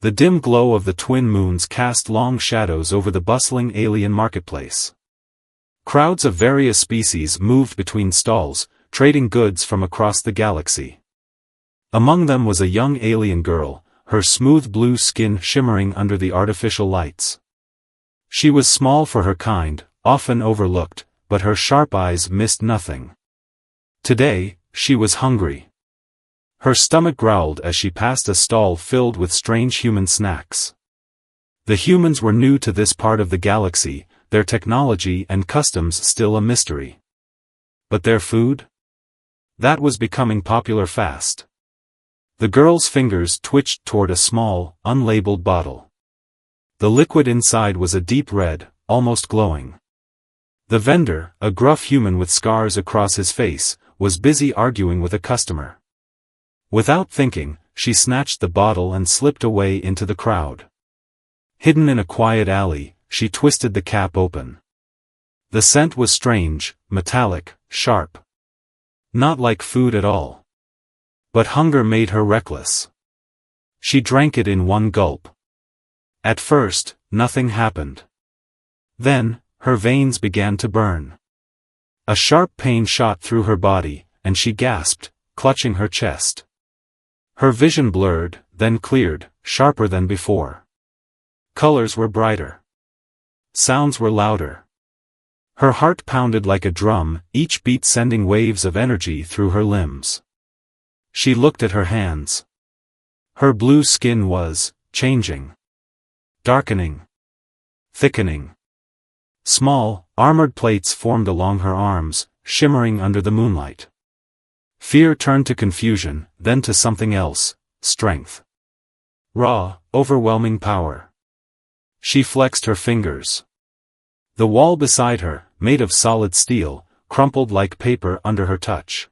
The dim glow of the twin moons cast long shadows over the bustling alien marketplace. Crowds of various species moved between stalls, trading goods from across the galaxy. Among them was a young alien girl, her smooth blue skin shimmering under the artificial lights. She was small for her kind, often overlooked, but her sharp eyes missed nothing. Today, she was hungry. Her stomach growled as she passed a stall filled with strange human snacks. The humans were new to this part of the galaxy, their technology and customs still a mystery. But their food? That was becoming popular fast. The girl's fingers twitched toward a small, unlabeled bottle. The liquid inside was a deep red, almost glowing. The vendor, a gruff human with scars across his face, was busy arguing with a customer. Without thinking, she snatched the bottle and slipped away into the crowd. Hidden in a quiet alley, she twisted the cap open. The scent was strange, metallic, sharp. Not like food at all. But hunger made her reckless. She drank it in one gulp. At first, nothing happened. Then, her veins began to burn. A sharp pain shot through her body, and she gasped, clutching her chest. Her vision blurred, then cleared, sharper than before. Colors were brighter. Sounds were louder. Her heart pounded like a drum, each beat sending waves of energy through her limbs. She looked at her hands. Her blue skin was changing. Darkening. Thickening. Small, armored plates formed along her arms, shimmering under the moonlight. Fear turned to confusion, then to something else, strength. Raw, overwhelming power. She flexed her fingers. The wall beside her, made of solid steel, crumpled like paper under her touch.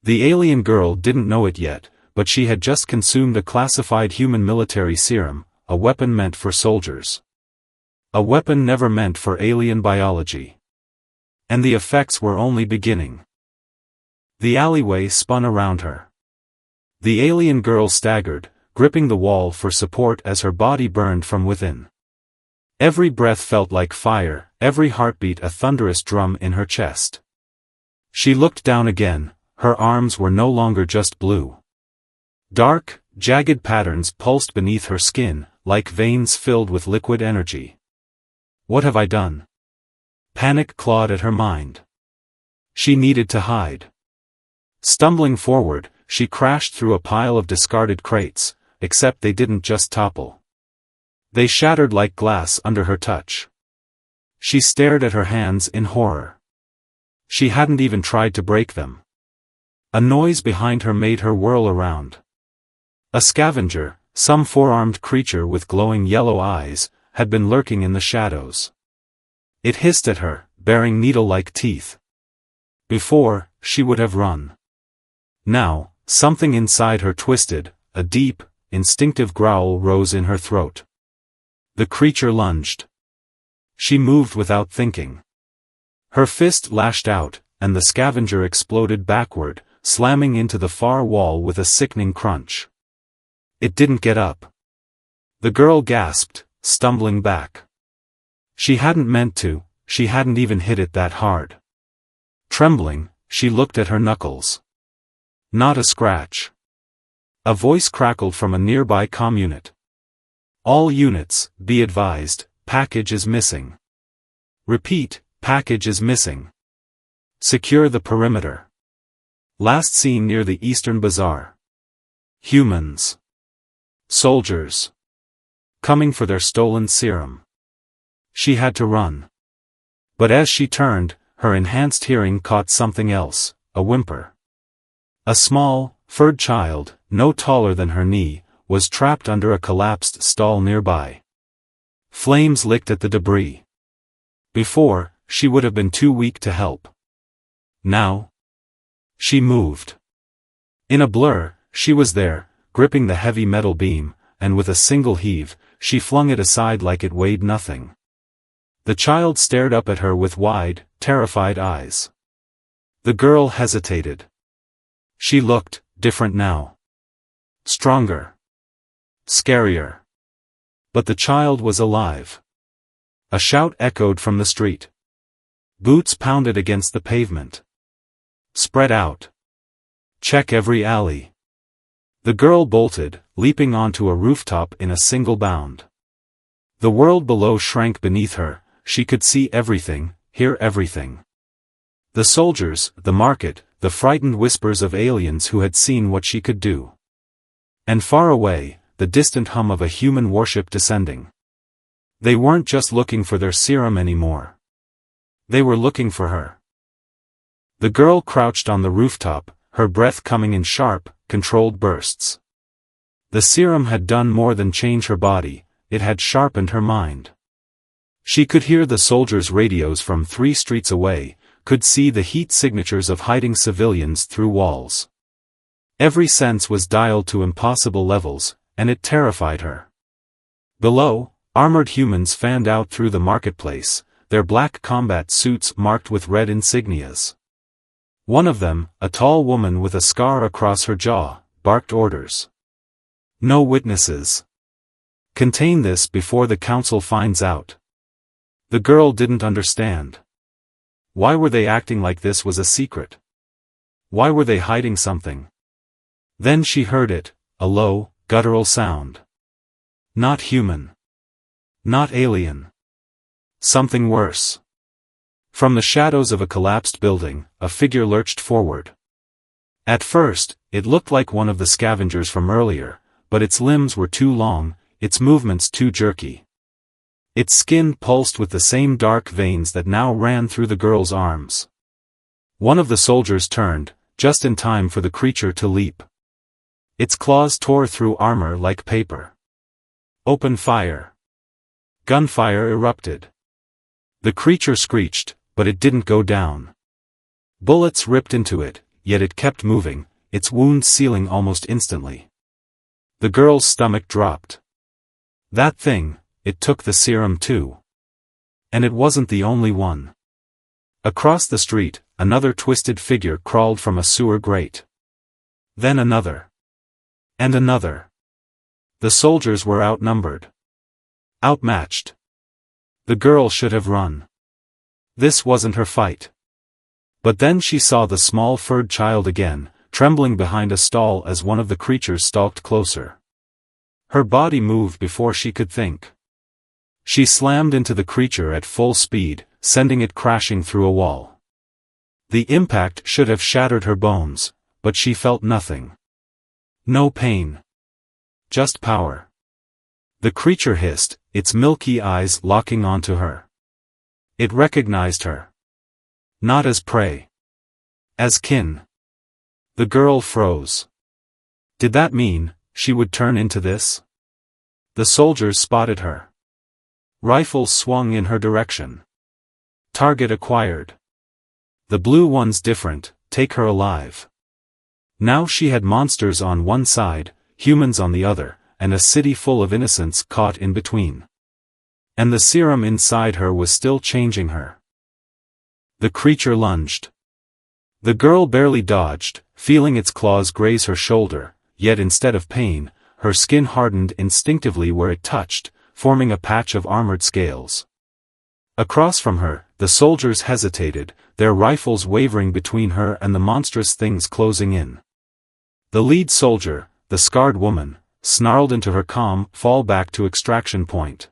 The alien girl didn't know it yet, but she had just consumed a classified human military serum, a weapon meant for soldiers. A weapon never meant for alien biology. And the effects were only beginning. The alleyway spun around her. The alien girl staggered, gripping the wall for support as her body burned from within. Every breath felt like fire, every heartbeat a thunderous drum in her chest. She looked down again, her arms were no longer just blue. Dark, jagged patterns pulsed beneath her skin, like veins filled with liquid energy. What have I done? Panic clawed at her mind. She needed to hide. Stumbling forward, she crashed through a pile of discarded crates, except they didn't just topple. They shattered like glass under her touch. She stared at her hands in horror. She hadn't even tried to break them. A noise behind her made her whirl around. A scavenger, some four-armed creature with glowing yellow eyes, had been lurking in the shadows. It hissed at her, bearing needle-like teeth. Before, she would have run. Now, something inside her twisted, a deep, instinctive growl rose in her throat. The creature lunged. She moved without thinking. Her fist lashed out, and the scavenger exploded backward, slamming into the far wall with a sickening crunch. It didn't get up. The girl gasped, stumbling back. She hadn't meant to, she hadn't even hit it that hard. Trembling, she looked at her knuckles. Not a scratch. A voice crackled from a nearby comm unit. All units, be advised, package is missing. Repeat, package is missing. Secure the perimeter. Last seen near the Eastern Bazaar. Humans. Soldiers. Coming for their stolen serum. She had to run. But as she turned, her enhanced hearing caught something else, a whimper. A small, furred child, no taller than her knee, was trapped under a collapsed stall nearby. Flames licked at the debris. Before, she would have been too weak to help. Now, she moved. In a blur, she was there, gripping the heavy metal beam, and with a single heave, she flung it aside like it weighed nothing. The child stared up at her with wide, terrified eyes. The girl hesitated. She looked different now. Stronger. Scarier. But the child was alive. A shout echoed from the street. Boots pounded against the pavement. Spread out. Check every alley. The girl bolted, leaping onto a rooftop in a single bound. The world below shrank beneath her. She could see everything, hear everything. The soldiers, the market, the frightened whispers of aliens who had seen what she could do. And far away, the distant hum of a human warship descending. They weren't just looking for their serum anymore. They were looking for her. The girl crouched on the rooftop, her breath coming in sharp, controlled bursts. The serum had done more than change her body, it had sharpened her mind. She could hear the soldiers' radios from 3 streets away, could see the heat signatures of hiding civilians through walls. Every sense was dialed to impossible levels, and it terrified her. Below, armored humans fanned out through the marketplace, their black combat suits marked with red insignias. One of them, a tall woman with a scar across her jaw, barked orders. No witnesses. Contain this before the council finds out. The girl didn't understand. Why were they acting like this was a secret? Why were they hiding something? Then she heard it, a low, guttural sound. Not human. Not alien. Something worse. From the shadows of a collapsed building, a figure lurched forward. At first, it looked like one of the scavengers from earlier, but its limbs were too long, its movements too jerky. Its skin pulsed with the same dark veins that now ran through the girl's arms. One of the soldiers turned, just in time for the creature to leap. Its claws tore through armor like paper. Open fire. Gunfire erupted. The creature screeched, but it didn't go down. Bullets ripped into it, yet it kept moving, its wounds sealing almost instantly. The girl's stomach dropped. That thing, it took the serum too. And it wasn't the only one. Across the street, another twisted figure crawled from a sewer grate. Then another. And another. The soldiers were outnumbered. Outmatched. The girl should have run. This wasn't her fight. But then she saw the small furred child again, trembling behind a stall as one of the creatures stalked closer. Her body moved before she could think. She slammed into the creature at full speed, sending it crashing through a wall. The impact should have shattered her bones, but she felt nothing. No pain. Just power. The creature hissed, its milky eyes locking onto her. It recognized her. Not as prey. As kin. The girl froze. Did that mean she would turn into this? The soldiers spotted her. Rifles swung in her direction. Target acquired. The blue one's different, take her alive. Now she had monsters on one side, humans on the other, and a city full of innocents caught in between. And the serum inside her was still changing her. The creature lunged. The girl barely dodged, feeling its claws graze her shoulder, yet instead of pain, her skin hardened instinctively where it touched, forming a patch of armored scales. Across from her, the soldiers hesitated, their rifles wavering between her and the monstrous things closing in. The lead soldier, the scarred woman, snarled into her comm, fall back to extraction point.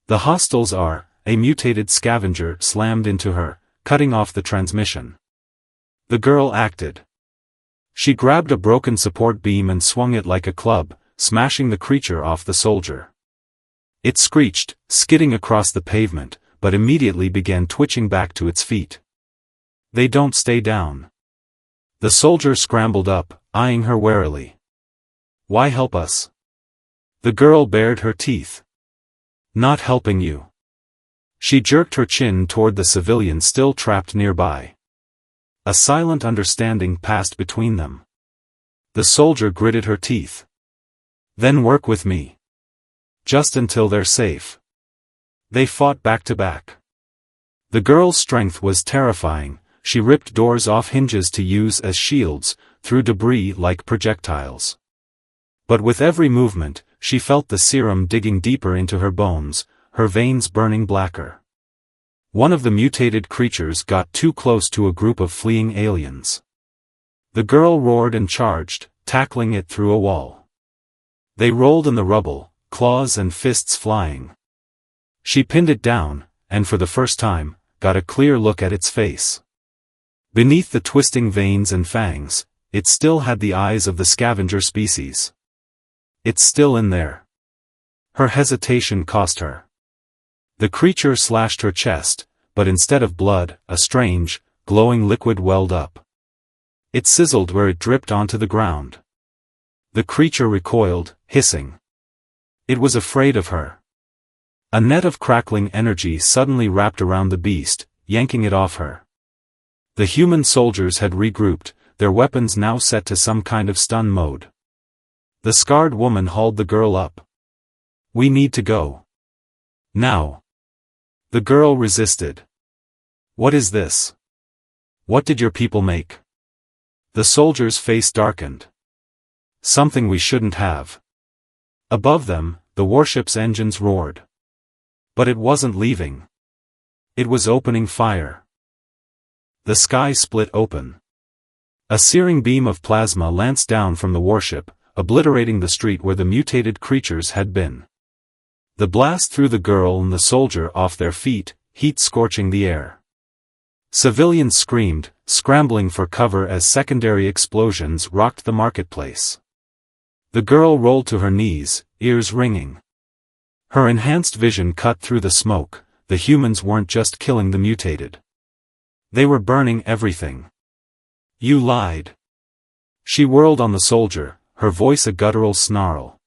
The hostiles are, a mutated scavenger slammed into her, cutting off the transmission. The girl acted. She grabbed a broken support beam and swung it like a club, smashing the creature off the soldier. It screeched, skidding across the pavement, but immediately began twitching back to its feet. They don't stay down. The soldier scrambled up, eyeing her warily. Why help us? The girl bared her teeth. Not helping you. She jerked her chin toward the civilian still trapped nearby. A silent understanding passed between them. The soldier gritted her teeth. Then work with me. Just until they're safe. They fought back to back. The girl's strength was terrifying, she ripped doors off hinges to use as shields, threw debris like projectiles. But with every movement, she felt the serum digging deeper into her bones, her veins burning blacker. One of the mutated creatures got too close to a group of fleeing aliens. The girl roared and charged, tackling it through a wall. They rolled in the rubble, claws and fists flying. She pinned it down, and for the first time, got a clear look at its face. Beneath the twisting veins and fangs, it still had the eyes of the scavenger species. It's still in there. Her hesitation cost her. The creature slashed her chest, but instead of blood, a strange, glowing liquid welled up. It sizzled where it dripped onto the ground. The creature recoiled, hissing. It was afraid of her. A net of crackling energy suddenly wrapped around the beast, yanking it off her. The human soldiers had regrouped, their weapons now set to some kind of stun mode. The scarred woman hauled the girl up. "We need to go. Now." The girl resisted. "What is this? What did your people make?" The soldier's face darkened. "Something we shouldn't have." Above them, the warship's engines roared. But it wasn't leaving. It was opening fire. The sky split open. A searing beam of plasma lanced down from the warship, obliterating the street where the mutated creatures had been. The blast threw the girl and the soldier off their feet, heat scorching the air. Civilians screamed, scrambling for cover as secondary explosions rocked the marketplace. The girl rolled to her knees, ears ringing. Her enhanced vision cut through the smoke. The humans weren't just killing the mutated. They were burning everything. "You lied." She whirled on the soldier, her voice a guttural snarl.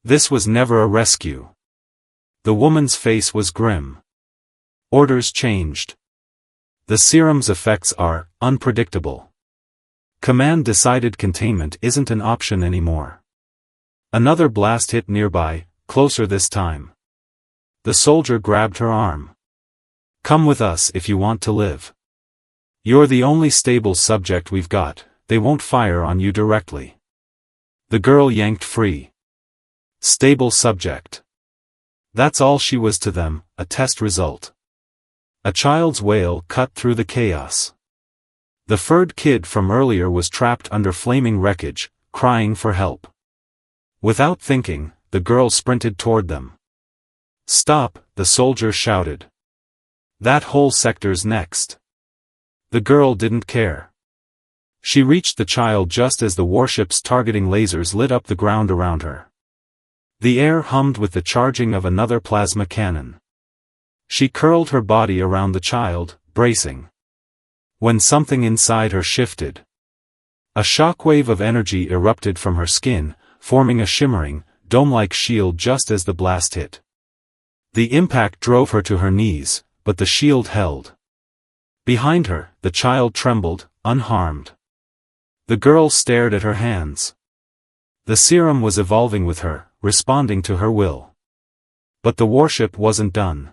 This was never a rescue. The woman's face was grim. Orders changed. The serum's effects are unpredictable. Command decided containment isn't an option anymore. Another blast hit nearby, closer this time. The soldier grabbed her arm. "Come with us if you want to live. You're the only stable subject we've got, they won't fire on you directly." The girl yanked free. Stable subject. That's all she was to them, a test result. A child's wail cut through the chaos. The furred kid from earlier was trapped under flaming wreckage, crying for help. Without thinking, the girl sprinted toward them. "Stop," the soldier shouted. "That whole sector's next." The girl didn't care. She reached the child just as the warship's targeting lasers lit up the ground around her. The air hummed with the charging of another plasma cannon. She curled her body around the child, bracing. When something inside her shifted. A shockwave of energy erupted from her skin, forming a shimmering, dome-like shield just as the blast hit. The impact drove her to her knees, but the shield held. Behind her, the child trembled, unharmed. The girl stared at her hands. The serum was evolving with her, responding to her will. But the warship wasn't done.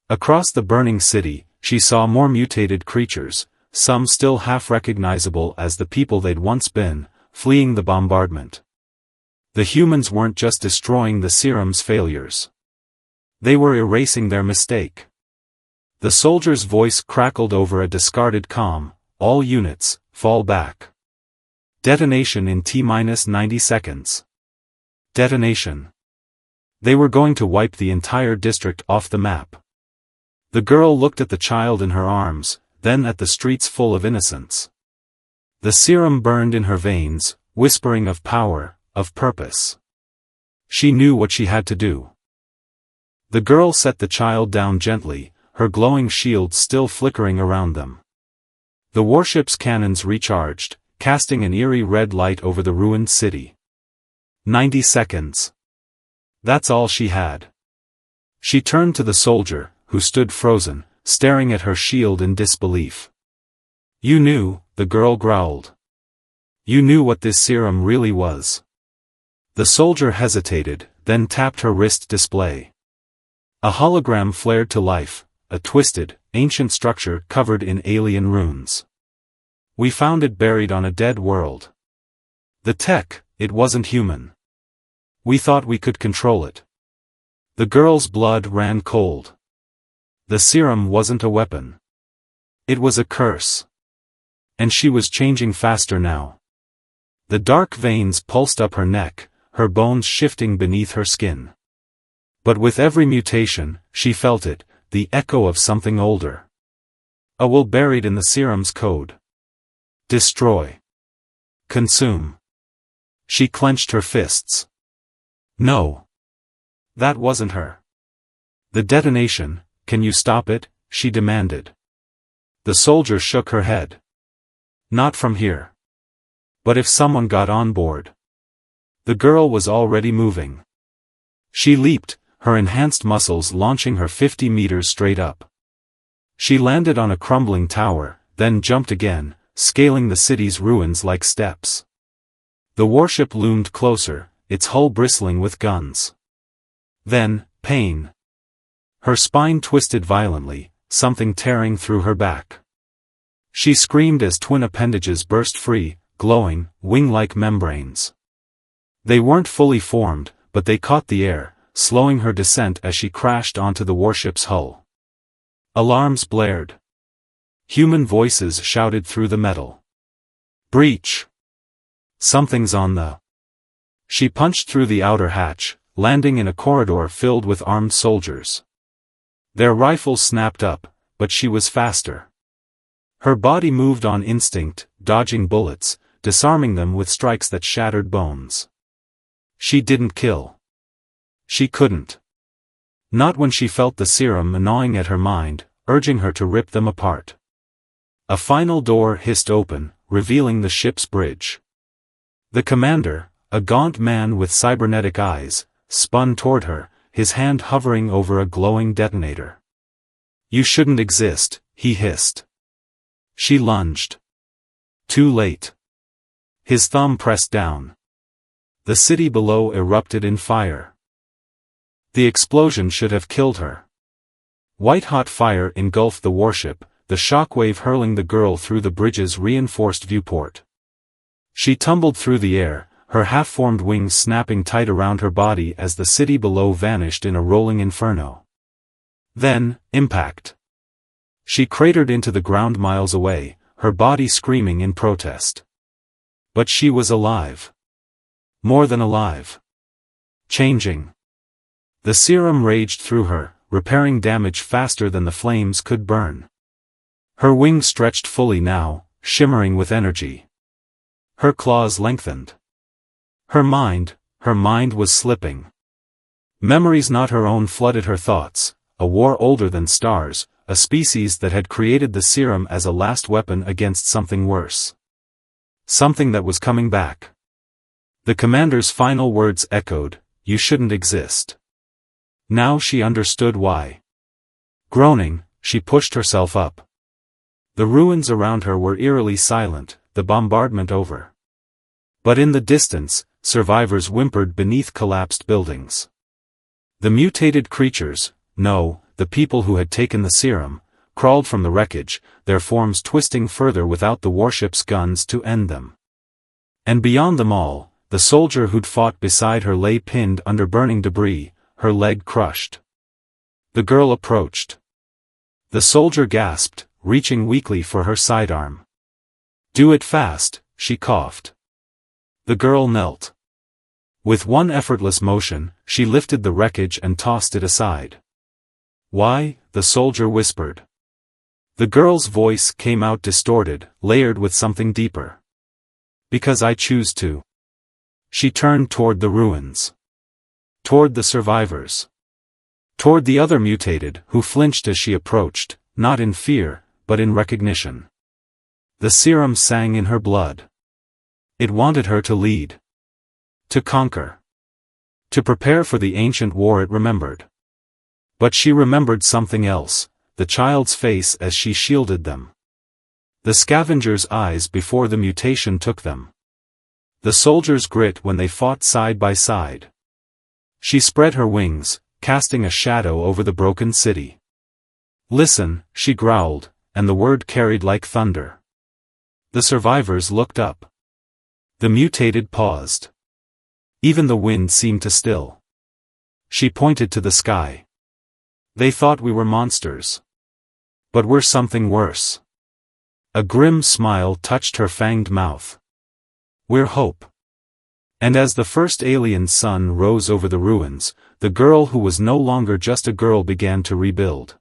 Across the burning city, she saw more mutated creatures, some still half-recognizable as the people they'd once been, fleeing the bombardment. The humans weren't just destroying the serum's failures. They were erasing their mistake. The soldier's voice crackled over a discarded comm, "All units, fall back. Detonation in T-90 seconds. Detonation." They were going to wipe the entire district off the map. The girl looked at the child in her arms, then at the streets full of innocents. The serum burned in her veins, whispering of power, of purpose. She knew what she had to do. The girl set the child down gently, her glowing shield still flickering around them. The warship's cannons recharged, casting an eerie red light over the ruined city. 90 seconds. That's all she had. She turned to the soldier, who stood frozen, staring at her shield in disbelief. "You knew," the girl growled. "You knew what this serum really was." The soldier hesitated, then tapped her wrist display. A hologram flared to life, a twisted, ancient structure covered in alien runes. "We found it buried on a dead world. The tech, it wasn't human. We thought we could control it. The girl's blood ran cold. The serum wasn't a weapon. It was a curse. And she was changing faster now. The dark veins pulsed up her neck, her bones shifting beneath her skin. But with every mutation, she felt it, the echo of something older. A will buried in the serum's code. Destroy. Consume. She clenched her fists. No. That wasn't her. The detonation, can you stop it? She demanded. The soldier shook her head. Not from here. But if someone got on board. The girl was already moving. She leaped, her enhanced muscles launching her 50 meters straight up. She landed on a crumbling tower, then jumped again, scaling the city's ruins like steps. The warship loomed closer, its hull bristling with guns. Then, pain. Her spine twisted violently, something tearing through her back. She screamed as twin appendages burst free, glowing, wing-like membranes. They weren't fully formed, but they caught the air, slowing her descent as she crashed onto the warship's hull. Alarms blared. Human voices shouted through the metal. Breach! Something's on the... She punched through the outer hatch, landing in a corridor filled with armed soldiers. Their rifles snapped up, but she was faster. Her body moved on instinct, dodging bullets, disarming them with strikes that shattered bones. She didn't kill. She couldn't. Not when she felt the serum gnawing at her mind, urging her to rip them apart. A final door hissed open, revealing the ship's bridge. The commander, a gaunt man with cybernetic eyes, spun toward her, his hand hovering over a glowing detonator. You shouldn't exist, he hissed. She lunged. Too late. His thumb pressed down. The city below erupted in fire. The explosion should have killed her. White-hot fire engulfed the warship, the shockwave hurling the girl through the bridge's reinforced viewport. She tumbled through the air, her half-formed wings snapping tight around her body as the city below vanished in a rolling inferno. Then, impact. She cratered into the ground miles away, her body screaming in protest. But she was alive. More than alive. Changing. The serum raged through her, repairing damage faster than the flames could burn. Her wings stretched fully now, shimmering with energy. Her claws lengthened. Her mind was slipping. Memories not her own flooded her thoughts, a war older than stars, a species that had created the serum as a last weapon against something worse. Something that was coming back. The commander's final words echoed, "You shouldn't exist." Now she understood why. Groaning, she pushed herself up. The ruins around her were eerily silent, the bombardment over. But in the distance, survivors whimpered beneath collapsed buildings. The mutated creatures, no, the people who had taken the serum, crawled from the wreckage, their forms twisting further without the warship's guns to end them. And beyond them all, the soldier who'd fought beside her lay pinned under burning debris, her leg crushed. The girl approached. The soldier gasped, reaching weakly for her sidearm. "Do it fast," she coughed. The girl knelt. With one effortless motion, she lifted the wreckage and tossed it aside. "Why?" the soldier whispered. The girl's voice came out distorted, layered with something deeper. "Because I choose to." She turned toward the ruins. Toward the survivors. Toward the other mutated, who flinched as she approached, not in fear, but in recognition. The serum sang in her blood. It wanted her to lead. To conquer. To prepare for the ancient war it remembered. But she remembered something else, the child's face as she shielded them. The scavenger's eyes before the mutation took them. The soldier's grit when they fought side by side. She spread her wings, casting a shadow over the broken city. "Listen," she growled, and the word carried like thunder. The survivors looked up. The mutated paused. Even the wind seemed to still. She pointed to the sky. They thought we were monsters. But we're something worse. A grim smile touched her fanged mouth. We're hope. And as the first alien sun rose over the ruins, the girl who was no longer just a girl began to rebuild.